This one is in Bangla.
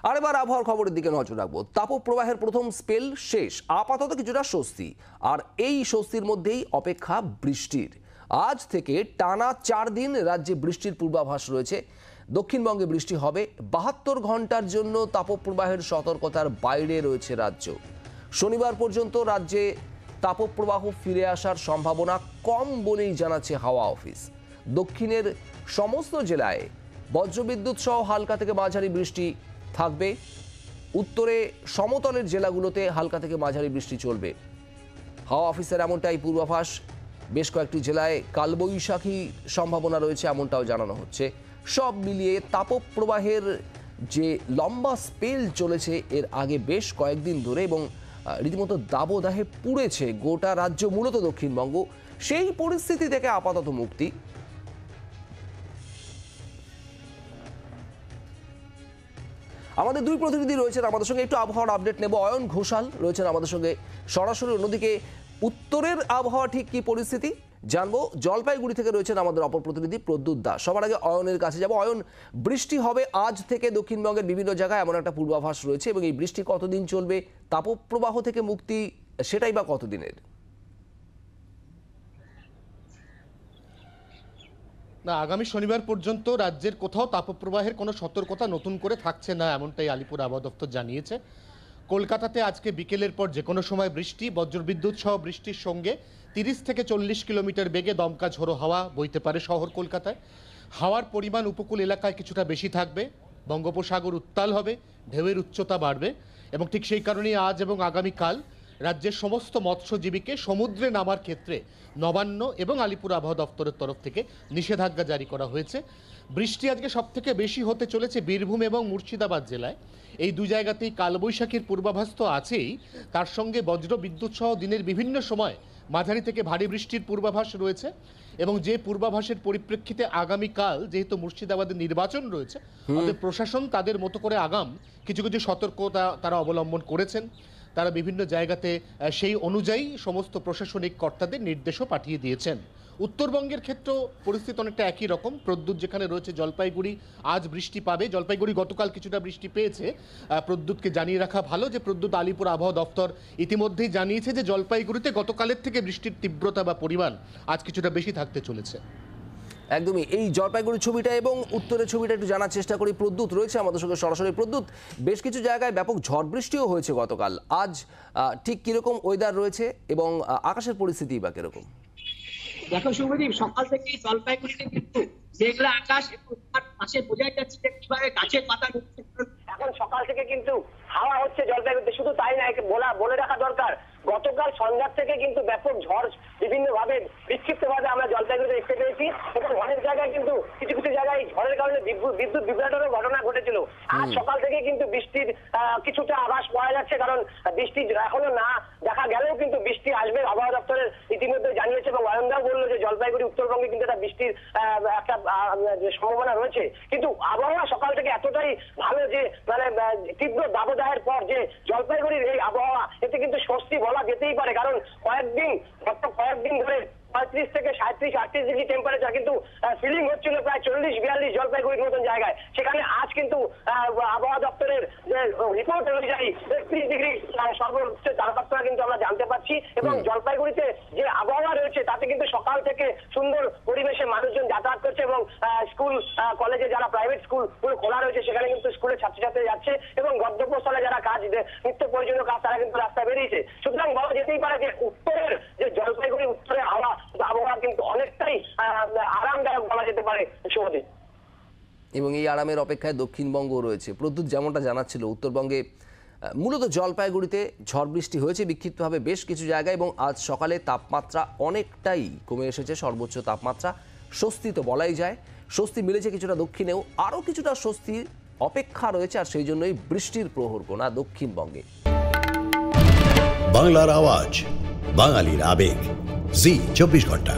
আর এবার আবহাওয়ার খবরের দিকে নজর রাখবো। তাপপ্রবাহের প্রথম স্পেল শেষ, আপাতত কিছুটা স্বস্তি। আর এই স্বস্তির মধ্যেই অপেক্ষা বৃষ্টির। আজ থেকে টানা 4 দিন রাজ্যে বৃষ্টির পূর্বাভাস রয়েছে। দক্ষিণবঙ্গে বৃষ্টি হবে। 72 ঘন্টার জন্য তাপপ্রবাহের সতর্কতার বাইরে রয়েছে রাজ্য। শনিবার পর্যন্ত রাজ্যে তাপপ্রবাহ ফিরে আসার সম্ভাবনা কম বলেই জানাচ্ছে হাওয়া অফিস। দক্ষিণের সমস্ত জেলায় বজ্রবিদ্যুৎ সহ হালকা থেকে মাঝারি বৃষ্টি থাকবে। উত্তরে সমতলের জেলাগুলোতে হালকা থেকে মাঝারি বৃষ্টি চলবে। হাওয়া অফিসের এমনটাই পূর্বাভাস। বেশ কয়েকটি জেলায় কালবৈশাখী সম্ভাবনা রয়েছে এমনটাও জানানো হচ্ছে। সব মিলিয়ে তাপপ্রবাহের যে লম্বা স্পেল চলেছে এর আগে বেশ কয়েকদিন ধরে এবং রীতিমতো দাবদাহে পুড়েছে গোটা রাজ্য, মূলত দক্ষিণবঙ্গ, সেই পরিস্থিতি থেকে আপাতত মুক্তি। আমাদের দুই প্রতিনিধি রয়েছেন আমাদের সঙ্গে, একটু আবহাওয়ার আপডেট নেব। অয়ন ঘোষাল রয়েছেন আমাদের সঙ্গে সরাসরি। অন্যদিকে উত্তরের আবহাওয়া ঠিক কি পরিস্থিতি জানবো। জলপাইগুড়ি থেকে রয়েছেন আমাদের অপর প্রতিনিধি প্রদ্যুৎ দাস। সবার আগে অয়নের কাছে যাব। অয়ন, বৃষ্টি হবে আজ থেকে দক্ষিণবঙ্গের বিভিন্ন জায়গায়, এমন একটা পূর্বাভাস রয়েছে, এবং এই বৃষ্টি কতদিন চলবে? তাপপ্রবাহ থেকে মুক্তি সেটাই বা কতদিনের? না, আগামী শনিবার পর্যন্ত রাজ্যের কোথাও তাপপ্রবাহের কোনো সতর্কতা নতুন করে থাকছে না, এমনটাই আলিপুর আবহাওয়া দপ্তর জানিয়েছে। কলকাতাতে আজকে বিকেলের পর যে কোনো সময় বৃষ্টি, বজ্রবিদ্যুৎ সহ বৃষ্টির সঙ্গে 30 থেকে 40 কিলোমিটার বেগে দমকা ঝোড়ো হাওয়া বইতে পারে শহর কলকাতায়। হাওয়ার পরিমাণ উপকূল এলাকায় কিছুটা বেশি থাকবে। বঙ্গোপসাগর উত্তাল হবে, ঢেউয়ের উচ্চতা বাড়বে, এবং ঠিক সেই কারণেই আজ এবং আগামীকাল রাজ্যের সমস্ত মৎস্যজীবীকে সমুদ্রে নামার ক্ষেত্রে নবান্ন এবং আলিপুর আবহাওয়া দপ্তরের তরফ থেকে নিষেধাজ্ঞা জারি করা হয়েছে। বৃষ্টি আজকে সবথেকে বেশি হতে চলেছে বীরভূম এবং মুর্শিদাবাদ জেলায়। এই দুই জায়গাতেই কালবৈশাখীর পূর্বাভাস তো আছেই, তার সঙ্গে বজ্র বিদ্যুৎ সহ দিনের বিভিন্ন সময় মাঝারি থেকে ভারী বৃষ্টির পূর্বাভাস রয়েছে। এবং যে পূর্বাভাসের পরিপ্রেক্ষিতে আগামীকাল যেহেতু মুর্শিদাবাদের নির্বাচন রয়েছে, তাদের প্রশাসন তাদের মতো করে আগাম কিছু কিছু সতর্কতা তারা অবলম্বন করেছেন। তারা বিভিন্ন জায়গাতে সেই অনুযায়ী সমস্ত প্রশাসনিক কর্তাদের নির্দেশও পাঠিয়ে দিয়েছেন। উত্তরবঙ্গের ক্ষেত্রেও পরিস্থিতি অনেকটা একই রকম। প্রদ্যুৎ যেখানে রয়েছে জলপাইগুড়ি, আজ বৃষ্টি পাবে। জলপাইগুড়ি গতকাল কিছুটা বৃষ্টি পেয়েছে। প্রদ্যুৎকে জানিয়ে রাখা ভালো যে প্রদ্যুৎ আলিপুর আবহাওয়া দপ্তর ইতিমধ্যেই জানিয়েছে যে জলপাইগুড়িতে গতকালের থেকে বৃষ্টির তীব্রতা বা পরিমাণ আজ কিছুটা বেশি থাকতে চলেছে। একদমই। এই জলপাইগুড়ির ছবিটা এবং উত্তরের ছবিটা একটু জানার চেষ্টা করি। প্রদ্যুৎ রয়েছে আমাদের সঙ্গে সরাসরি। প্রদ্যুৎ, বেশ কিছু জায়গায় ব্যাপক ঝড় বৃষ্টিও হয়েছে গতকাল। আজ ঠিক কিরকম ওয়েদার রয়েছে এবং আকাশের পরিস্থিতি বা কিরকম? দেখো শুভদীপ, সকাল থেকে জলপাইগুড়িতে কিন্তু মেঘলা আকাশ, এবং তার পাশে বোঝা যাচ্ছে যে কিভাবে গাছের পাতা নড়ছে। এখন সকাল থেকে কিন্তু হাওয়া হচ্ছে জলপাইগুড়িতে। শুধু তাই না, বলে রাখা দরকার, গতকাল সন্ধ্যার থেকে কিন্তু ব্যাপক ঝড় বিভিন্ন ভাবে বিক্ষিপ্ত ভাবে আমরা জলপাইগুড়িতে দেখতে পেয়েছি, এবং অনেক জায়গায় কিন্তু কিছু কিছু জায়গায় ঝড়ের কারণে বিদ্যুৎ বিভ্রাটেরও ঘটনা ঘটেছিল। আজ সকাল থেকে কিন্তু বৃষ্টির কিছুটা আভাস পাওয়া যাচ্ছে, কারণ বৃষ্টি এখনো না দেখা গেলেও কিন্তু বৃষ্টি আসবে আবহাওয়া দপ্তরের ইতিমধ্যে জানিয়েছে। এবং অয়নদাও বললো যে জলপাইগুড়ি উত্তরবঙ্গে কিন্তু একটা বৃষ্টির একটা সম্ভাবনা রয়েছে। কিন্তু আবহাওয়া সকাল থেকে এতটাই ভালো যে মানে তীব্র দাবদাহের পর যে জলপাইগুড়ির এই আবহাওয়া, এতে কিন্তু স্বস্তি বলা যেতেই পারে। কারণ কয়েকদিন ধরে 35 থেকে 37-38 ডিগ্রি টেম্পারেচার কিন্তু ফিলিং হচ্ছিল প্রায় 40-42 জলপাইগুড়ির মতন জায়গায়। সেখানে আজ কিন্তু আবহাওয়া দপ্তরের যে রিপোর্ট অনুযায়ী 31 ডিগ্রি সর্বোচ্চ তাপমাত্রা কিন্তু আমরা জানতে পারছি। এবং জলপাইগুড়িতে যে আবহাওয়া রয়েছে তাতে কিন্তু সকাল থেকে সুন্দর পরিবেশে মানুষজন যাতায়াত করছে, এবং স্কুল কলেজে যারা প্রাইভেট স্কুল খোলা রয়েছে সেখানে কিন্তু স্কুলের ছাত্রছাত্রী যাচ্ছে, এবং গন্তব্যস্থলে যারা কাজ নিত্য প্রয়োজনীয় কাজ তারা কিন্তু রাস্তায় বেরিয়েছে। সুতরাং বলা যেতেই পারে যে উত্তরের যে জলপাইগুড়ি উত্তরের আবহাওয়া কিন্তু অনেকটাই আরামদায়ক বলা যেতে পারে শুভদীপ। এবং এই আরামের অপেক্ষায় দক্ষিণবঙ্গ রয়েছে। প্রদ্যুৎ যেমনটা জানাচ্ছিল, উত্তরবঙ্গে মূলত জলপাইগুড়িতে ঝড় বৃষ্টি হয়েছে বিক্ষিপ্তভাবে বেশ কিছু জায়গায়, এবং আজ সকালে তাপমাত্রা অনেকটাই কমে এসেছে। সর্বোচ্চ তাপমাত্রা স্বস্তি তো বলাই যায়, স্বস্তি মিলেছে কিছুটা দক্ষিণেও, আরও কিছুটা স্বস্তির অপেক্ষা রয়েছে। আর সেই জন্যই বৃষ্টির প্রহর গোনা দক্ষিণবঙ্গে। বাংলার আওয়াজ, বাঙালির আবেগ, জি 24 ঘন্টা।